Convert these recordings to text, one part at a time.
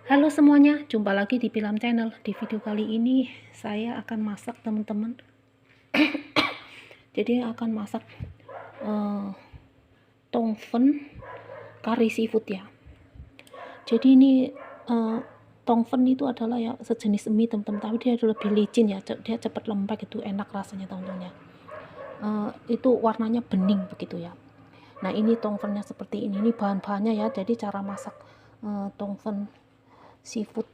Halo semuanya, jumpa lagi di Pilam Channel. Di video kali ini saya akan masak teman-teman. Jadi akan masak tongfen kari seafood ya. Jadi ini tongfen itu adalah ya sejenis mie teman-teman, tapi dia lebih licin ya. Dia cepat lembek, itu enak rasanya teman-teman ya. Itu warnanya bening begitu ya. Nah ini tongfennya seperti ini bahan-bahannya ya. Jadi cara masak tongfen seafood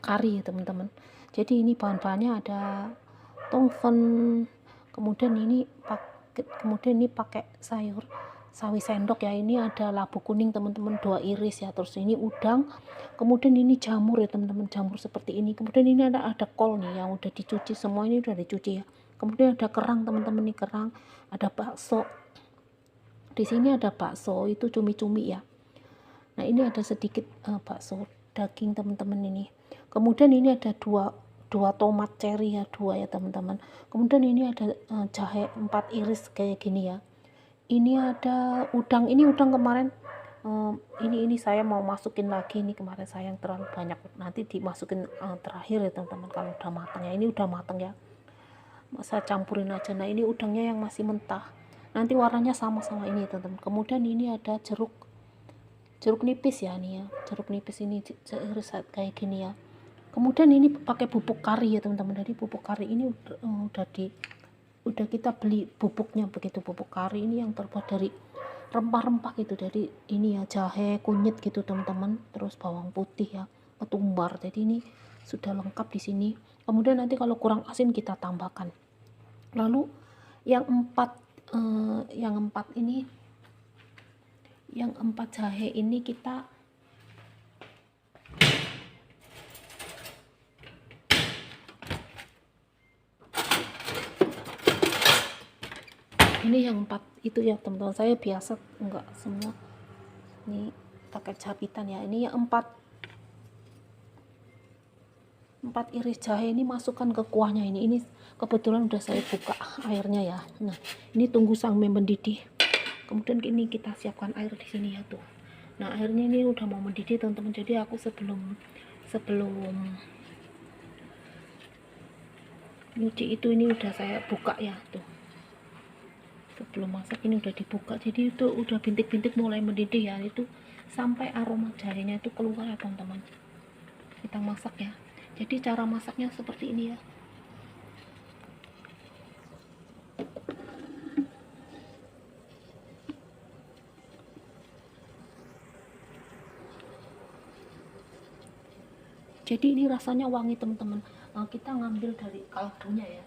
kari ya teman-teman. Jadi ini bahan-bahannya ada tongfen, kemudian ini pakai sayur sawi sendok ya. Ini ada labu kuning teman-teman, 2 iris ya. Terus ini udang, kemudian ini jamur ya teman-teman, jamur seperti ini. Kemudian ini ada kol nih yang udah dicuci, semua ini udah dicuci ya. Kemudian ada kerang teman-teman, nih kerang, ada bakso. Di sini ada bakso, itu cumi-cumi ya. Nah ini ada sedikit bakso daging teman-teman ini. Kemudian ini ada dua tomat cherry ya, 2 ya teman-teman. Kemudian ini ada jahe 4 iris kayak gini ya. Ini ada udang, ini udang kemarin ini saya mau masukin lagi, ini kemarin saya yang terlalu banyak, nanti dimasukin terakhir ya teman-teman kalau udah matang ya. Ini udah matang ya, saya campurin aja. Nah ini udangnya yang masih mentah, nanti warnanya sama-sama ini teman-teman. Kemudian ini ada jeruk nipis ya, nih ya, jeruk nipis ini iris kayak gini ya. Kemudian ini pakai bubuk kari ya teman-teman. Jadi bubuk kari ini udah kita beli bubuknya begitu. Bubuk kari ini yang terbuat dari rempah-rempah gitu. Jadi ini ya jahe, kunyit gitu teman-teman, terus bawang putih ya, ketumbar. Jadi ini sudah lengkap di sini. Kemudian nanti kalau kurang asin kita tambahkan. Lalu yang empat jahe ini kita yang 4 itu ya teman-teman. Saya biasa enggak semua ini pakai jabitan ya. Ini yang 4 iris jahe ini masukkan ke kuahnya. Ini kebetulan udah saya buka airnya ya. Nah ini tunggu sampai mendidih. Kemudian ini kita siapkan air di sini ya tuh. Nah airnya ini udah mau mendidih teman-teman. Jadi aku sebelum nyuci itu ini udah saya buka ya tuh. Sebelum masak ini udah dibuka, jadi itu udah bintik-bintik mulai mendidih ya. Itu sampai aroma jahenya itu keluar ya teman-teman. Kita masak ya. Jadi cara masaknya seperti ini ya. Jadi ini rasanya wangi teman-teman. Kita ngambil dari kaldunya ya.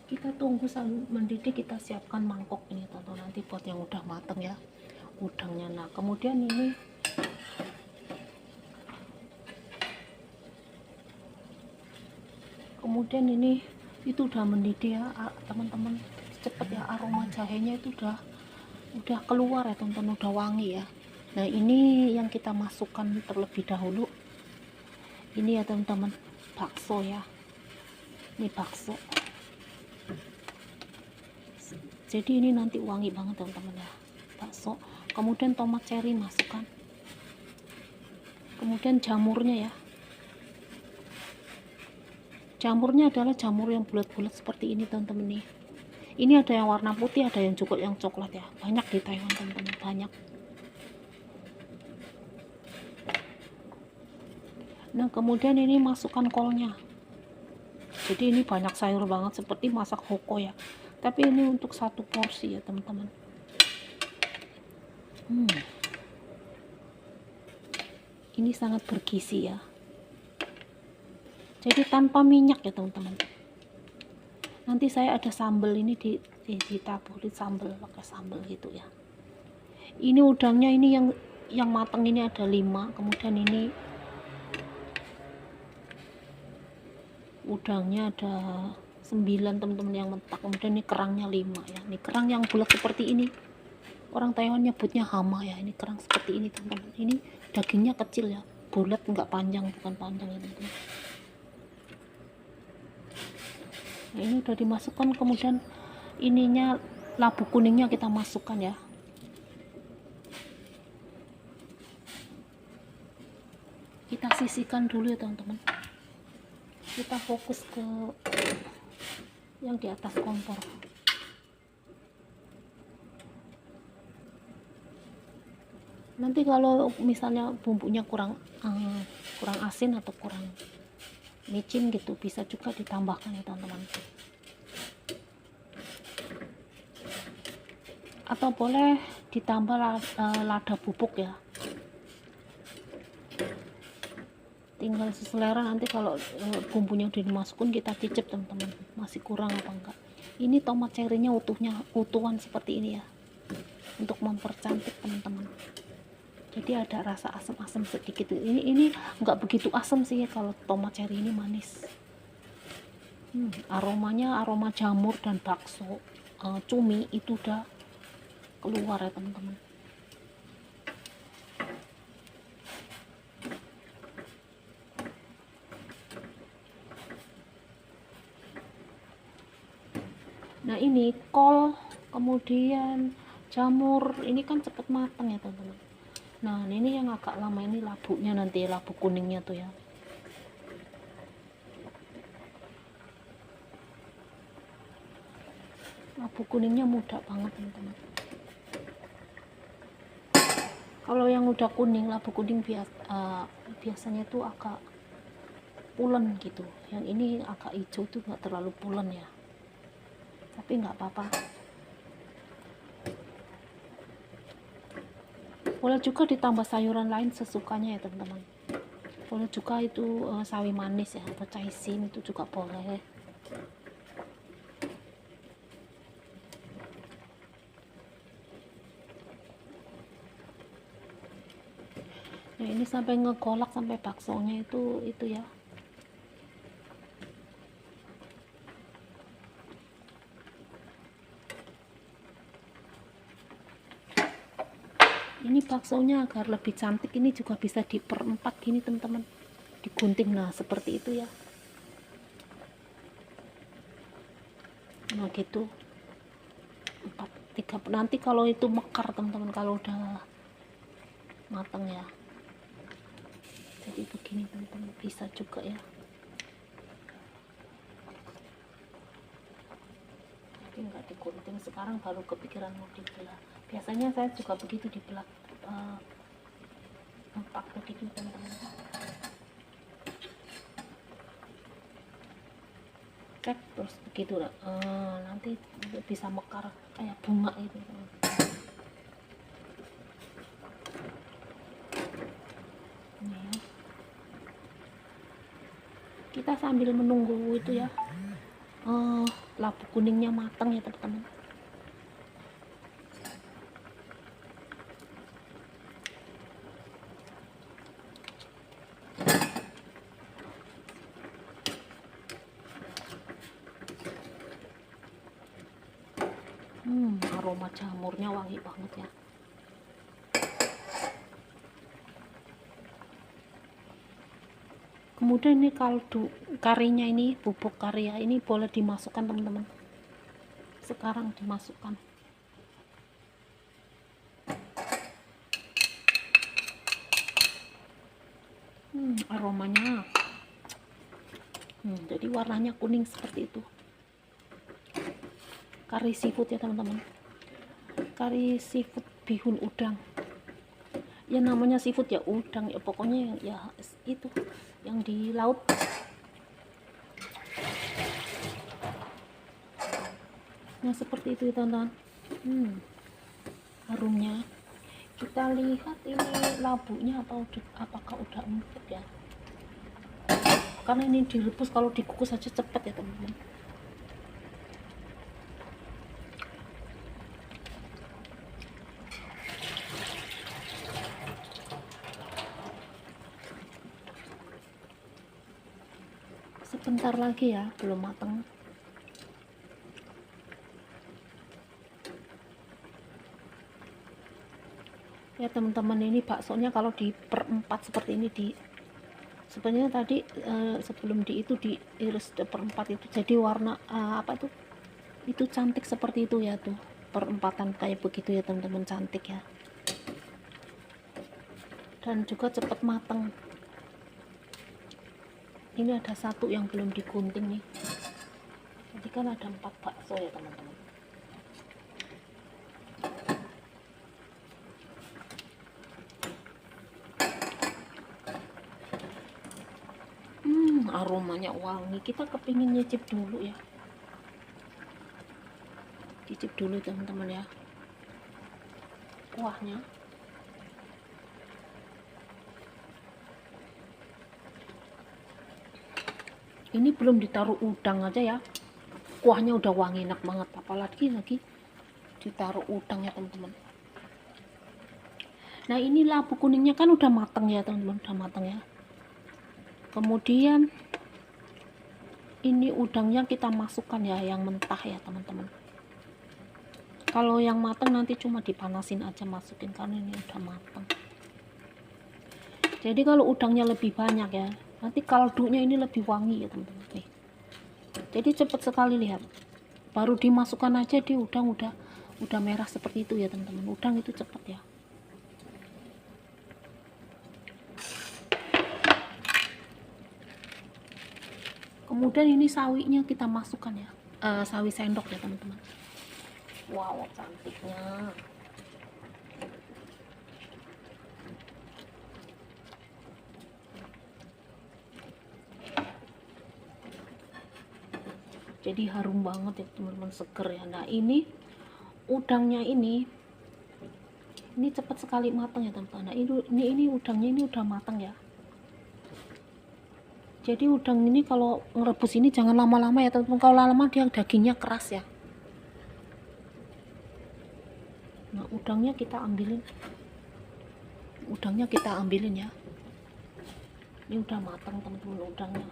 Kita tunggu sampai mendidih, kita siapkan mangkok ini tentu nanti buat yang udah mateng ya udangnya. Nah kemudian ini itu udah mendidih ya teman-teman. Cepet ya, aroma jahenya itu udah keluar ya teman-teman, udah wangi ya. Nah ini yang kita masukkan terlebih dahulu ini ya teman-teman, bakso ya. Ini bakso, jadi ini nanti wangi banget teman-teman ya, bakso. Kemudian tomat cherry masukkan, kemudian jamurnya ya. Jamurnya adalah jamur yang bulat-bulat seperti ini teman-teman nih. Ini ada yang warna putih, ada yang juga yang coklat ya. Banyak di Taiwan teman-teman, banyak. Nah kemudian ini masukkan kolnya. Jadi ini banyak sayur banget, seperti masak hoko ya. Tapi ini untuk 1 porsi ya teman-teman. Ini sangat bergizi ya. Jadi tanpa minyak ya teman-teman. Nanti saya ada sambal ini ditaburin sambal, pakai sambal gitu ya. Ini udangnya ini yang matang ini ada 5. Kemudian ini udangnya ada 9 teman-teman yang mentah. Kemudian ini kerangnya 5 ya. Ini kerang yang bulat seperti ini, orang Taiwan nyebutnya hama ya. Ini kerang seperti ini teman-teman. Ini dagingnya kecil ya, bulat, nggak panjang, bukan panjang ya teman-teman. Nah, ini udah dimasukkan, kemudian ininya labu kuningnya kita masukkan ya. Kita sisihkan dulu ya teman-teman. Kita fokus ke yang di atas kompor. Nanti kalau misalnya bumbunya kurang asin atau kurang micin gitu, bisa juga ditambahkan ya teman-teman. Atau boleh ditambah lada bubuk ya, tinggal selera. Nanti kalau bumbunya udah dimasukin, kita cicip teman-teman, masih kurang apa enggak. Ini tomat cherry-nya utuhan seperti ini ya, untuk mempercantik teman-teman. Jadi ada rasa asam-asam sedikit. Ini enggak begitu asam sih ya, kalau tomat cherry ini manis. Aromanya aroma jamur dan bakso, cumi itu udah keluar ya teman-teman. Nah ini kol, kemudian jamur, ini kan cepet matang ya teman-teman. Nah ini yang agak lama, ini labunya, nanti labu kuningnya tuh ya. Labu kuningnya muda banget teman-teman. Kalau yang udah kuning, labu kuning biasanya tuh agak pulen gitu. Yang ini agak hijau tuh nggak terlalu pulen ya, tapi nggak apa-apa. Boleh juga ditambah sayuran lain sesukanya ya teman-teman. Boleh juga itu sawi manis ya, atau caisim, itu juga boleh. Nah ini sampai ngegolak sampai baksonya itu ya. Ini baksonya agar lebih cantik, ini juga bisa diperempat gini teman-teman, digunting. Nah seperti itu ya. Nah gitu, 4, 3. Nanti kalau itu mekar teman-teman, kalau udah matang ya. Jadi begini teman-teman, bisa juga ya. Tapi nggak digunting, sekarang baru kepikiran mau dibelah. Biasanya saya juga begitu, dibelah empat begitu teman-teman. Cek terus begitu lah. Nanti bisa mekar kayak bunga itu teman-teman. Kita sambil menunggu itu ya, labu kuningnya matang ya teman-teman. Aroma jamurnya wangi banget ya. Kemudian ini kaldu karinya, ini bubuk kari ya, ini boleh dimasukkan teman-teman. Sekarang dimasukkan. Aromanya. Jadi warnanya kuning seperti itu. Kari seafood ya teman-teman. Kari seafood bihun udang. Ya namanya seafood ya udang ya, pokoknya ya itu yang di laut. Nah seperti itu ya teman-teman. Harumnya. Kita lihat ini labunya apakah udah empuk ya. Karena ini direbus, kalau dikukus aja cepet ya teman-teman. Sebentar lagi ya, belum matang. Ya teman-teman, ini baksonya kalau diperempat seperti ini, sebenarnya tadi sebelum itu diiris perempat itu jadi warna apa itu cantik seperti itu ya, tuh perempatan kayak begitu ya teman-teman, cantik ya, dan juga cepat matang. Ini ada satu yang belum digunting nih, jadi kan ada 4 bakso ya teman-teman. Aromanya wangi, kita kepingin nyicip dulu ya, cicip dulu teman-teman ya kuahnya. Ini belum ditaruh udang aja ya, kuahnya udah wangi, enak banget, apalagi lagi ditaruh udang ya teman-teman. Nah ini labu kuningnya kan udah matang ya teman-teman, udah matang ya. Kemudian ini udangnya kita masukkan ya, yang mentah ya teman-teman. Kalau yang matang nanti cuma dipanasin aja, masukin, karena ini udah matang. Jadi kalau udangnya lebih banyak ya, nanti kaldunya ini lebih wangi ya teman-teman. Jadi cepat sekali, lihat, baru dimasukkan aja di udang udah merah seperti itu ya teman-teman. Udang itu cepat ya. Kemudian ini sawinya kita masukkan ya, sawi sendok ya teman-teman. Wow, cantiknya. Jadi harum banget ya teman-teman, seger ya. Nah ini udangnya ini cepat sekali matang ya teman-teman. Nah ini udangnya ini udah matang ya. Jadi udang ini kalau ngerebus ini jangan lama-lama ya teman-teman, kalau lama dia dagingnya keras ya. Nah udangnya kita ambilin ya. Ini udah matang teman-teman udangnya.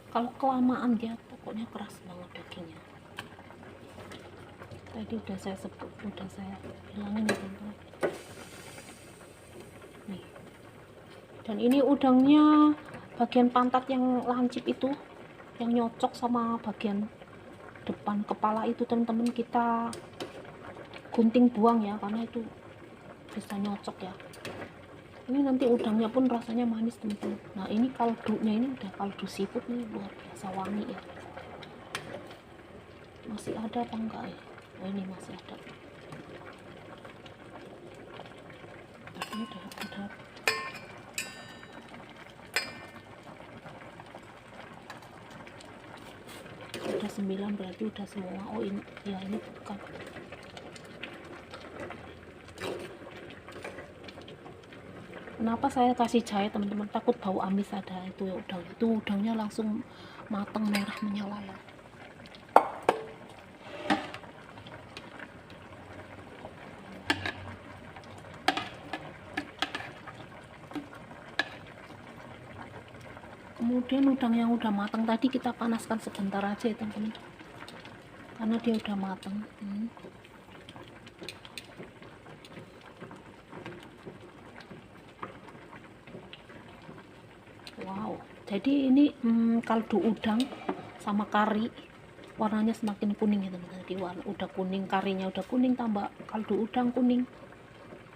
Kalau kelamaan dia pokoknya keras banget dagingnya. Tadi udah saya bilangin ya teman-teman. Nih. Dan ini udangnya bagian pantat yang lancip itu, yang nyocok sama bagian depan kepala itu teman-teman, kita gunting buang ya, karena itu bisa nyocok ya. Ini nanti udangnya pun rasanya manis teman-teman. Nah ini kaldunya ini udah kaldu seafood, ini luar biasa wangi ya. Masih ada apa enggak ya? Oh ini masih ada. Ini udah udah 9, berarti udah semua. Oh ini ya, ini bukan. Kenapa saya kasih jahe teman-teman, takut bau amis ada itu ya udang. Itu udangnya langsung matang merah menyala ya. Kemudian udang yang udah matang tadi kita panaskan sebentar aja ya teman-teman, karena dia udah matang. Wow, jadi ini kaldu udang sama kari warnanya semakin kuning ya teman-teman. Jadi warna udah kuning, karinya udah kuning, tambah kaldu udang kuning.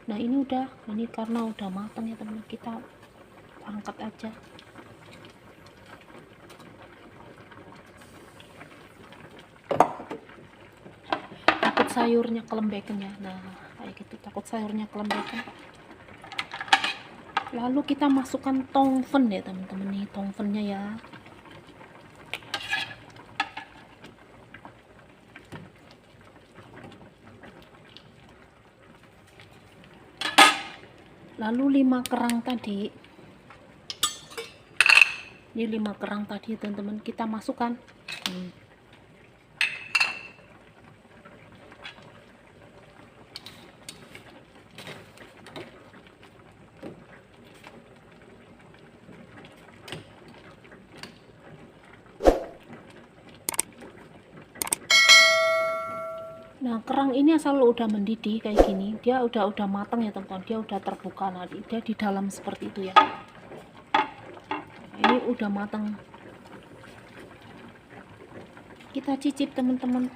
Nah ini udah, ini karena udah matang ya teman-teman, kita angkat aja. Takut sayurnya kelembekan ya. Nah kayak gitu, takut sayurnya kelembekan. Lalu kita masukkan tongfen ya teman-teman, nih tongfennya ya. Lalu 5 kerang tadi Ini 5 kerang tadi teman-teman, kita masukkan. Nah, kerang ini asal udah mendidih kayak gini, dia udah matang ya teman-teman, dia udah terbuka, nah dia di dalam seperti itu ya. Nah, ini udah matang, kita cicip teman-teman.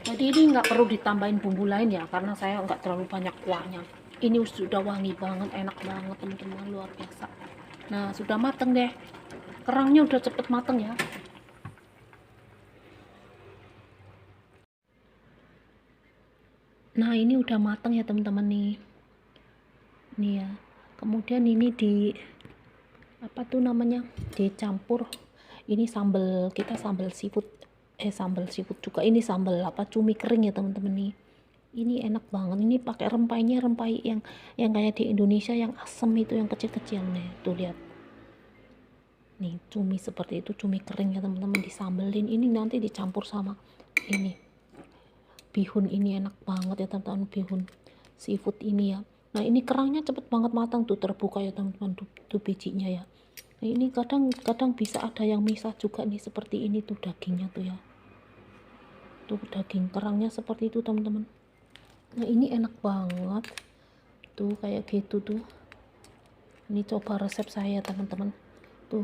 Jadi ini nggak perlu ditambahin bumbu lain ya, karena saya nggak terlalu banyak kuahnya. Ini sudah wangi banget, enak banget teman-teman, luar biasa. Nah, sudah mateng deh, kerangnya udah cepet mateng ya. Nah, ini udah mateng ya teman-teman nih ya. Kemudian ini apa tuh namanya, dicampur. Ini sambal, kita sambal seafood juga. Ini sambal cumi kering ya teman-teman nih. Ini enak banget, ini pakai rempahnya yang kayak di Indonesia, yang asem itu, yang kecil-kecil nih, tuh lihat nih, cumi seperti itu, cumi kering ya teman-teman, disambelin. Ini nanti dicampur sama ini bihun. Ini enak banget ya teman-teman, bihun seafood ini ya. Nah, ini kerangnya cepet banget matang tuh, terbuka ya teman-teman, tuh bijinya ya. Nah, ini kadang bisa ada yang misah juga nih, seperti ini tuh dagingnya tuh ya, tuh daging kerangnya seperti itu teman-teman. Nah, ini enak banget tuh, kayak gitu tuh. Ini coba resep saya teman-teman tuh.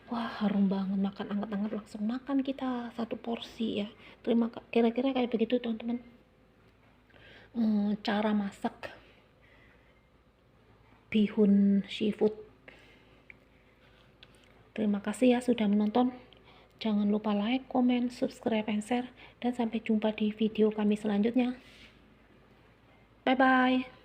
Wah, harum banget, makan anget-anget langsung makan kita 1 porsi ya. Kira-kira kayak begitu teman-teman, cara masak bihun seafood. Terima kasih ya sudah menonton. Jangan lupa like, comment, subscribe, and share. Dan sampai jumpa di video kami selanjutnya. Bye bye.